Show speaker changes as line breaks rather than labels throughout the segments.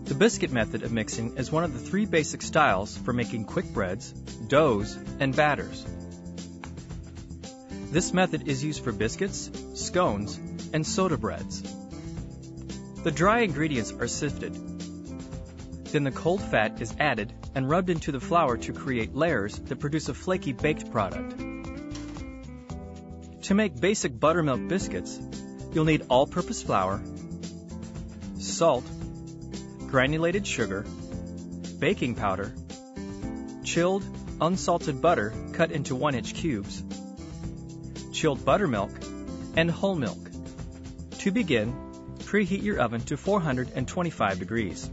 The biscuit method of mixing is one of the three basic styles for making quick breads, doughs, and batters. This method is used for biscuits, scones, and soda breads. The dry ingredients are sifted. Then the cold fat is added and rubbed into the flour to create layers that produce a flaky baked product. To make basic buttermilk biscuits, you'll need all-purpose flour, salt, granulated sugar, baking powder, chilled, unsalted butter cut into 1-inch cubes, chilled buttermilk, and whole milk. To begin, preheat your oven to 425 degrees.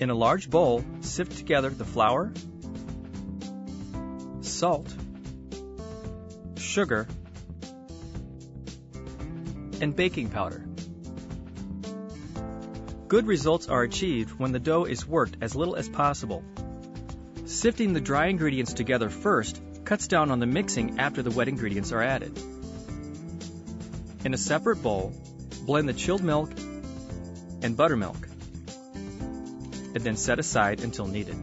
In a large bowl, sift together the flour, salt, sugar, and baking powder. Good results are achieved when the dough is worked as little as possible. Sifting the dry ingredients together first cuts down on the mixing after the wet ingredients are added. In a separate bowl, blend the chilled milk and buttermilk, and then set aside until needed.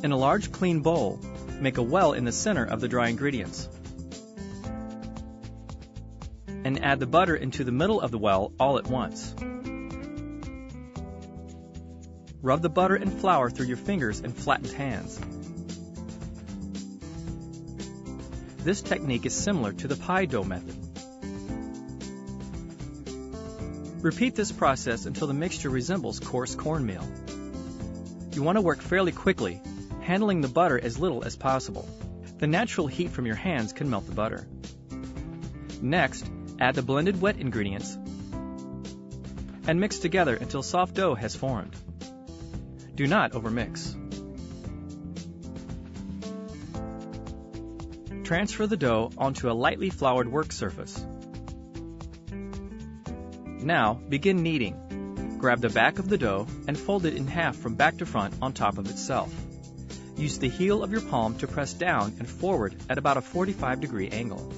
In a large clean bowl, make a well in the center of the dry ingredients, and add the butter into the middle of the well all at once. Rub the butter and flour through your fingers and flattened hands. This technique is similar to the pie dough method. Repeat this process until the mixture resembles coarse cornmeal. You want to work fairly quickly, handling the butter as little as possible. The natural heat from your hands can melt the butter. Next, add the blended wet ingredients and mix together until soft dough has formed. Do not overmix. Transfer the dough onto a lightly floured work surface. Now begin kneading. Grab the back of the dough and fold it in half from back to front on top of itself. Use the heel of your palm to press down and forward at about a 45-degree angle.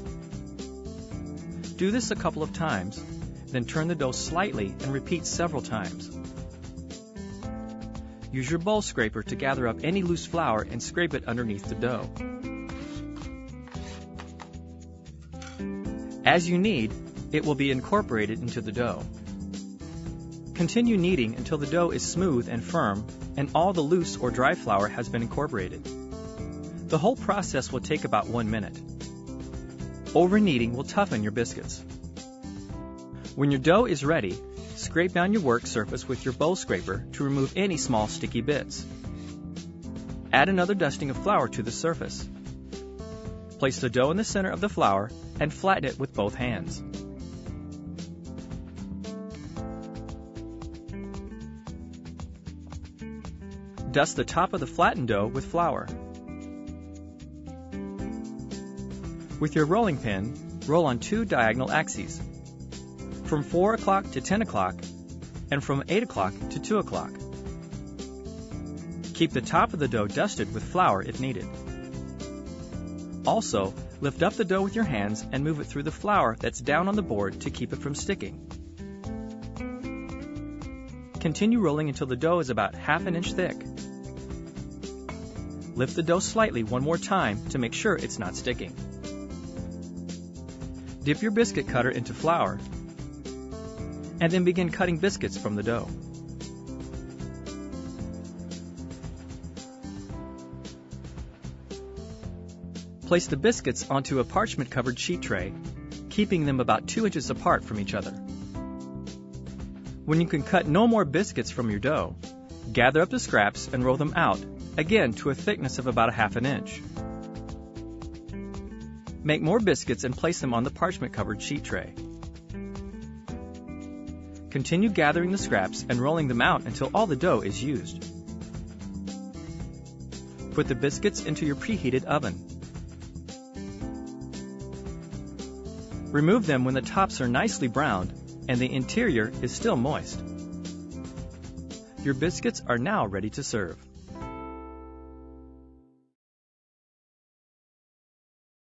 Do this a couple of times, then turn the dough slightly and repeat several times. Use your bowl scraper to gather up any loose flour and scrape it underneath the dough. As you knead, it will be incorporated into the dough. Continue kneading until the dough is smooth and firm and all the loose or dry flour has been incorporated. The whole process will take about 1 minute. Over-kneading will toughen your biscuits. When your dough is ready, scrape down your work surface with your bowl scraper to remove any small sticky bits. Add another dusting of flour to the surface. Place the dough in the center of the flour and flatten it with both hands. Dust the top of the flattened dough with flour. With your rolling pin, roll on 2 diagonal axes, from 4 o'clock to 10 o'clock, and from 8 o'clock to 2 o'clock. Keep the top of the dough dusted with flour if needed. Also, lift up the dough with your hands and move it through the flour that's down on the board to keep it from sticking. Continue rolling until the dough is about ½ an inch thick. Lift the dough slightly one more time to make sure it's not sticking. Dip your biscuit cutter into flour, and then begin cutting biscuits from the dough. Place the biscuits onto a parchment-covered sheet tray, keeping them about 2 inches apart from each other. When you can cut no more biscuits from your dough, gather up the scraps and roll them out, again to a thickness of about ½ an inch. Make more biscuits and place them on the parchment-covered sheet tray. Continue gathering the scraps and rolling them out until all the dough is used. Put the biscuits into your preheated oven. Remove them when the tops are nicely browned and the interior is still moist. Your biscuits are now ready to serve.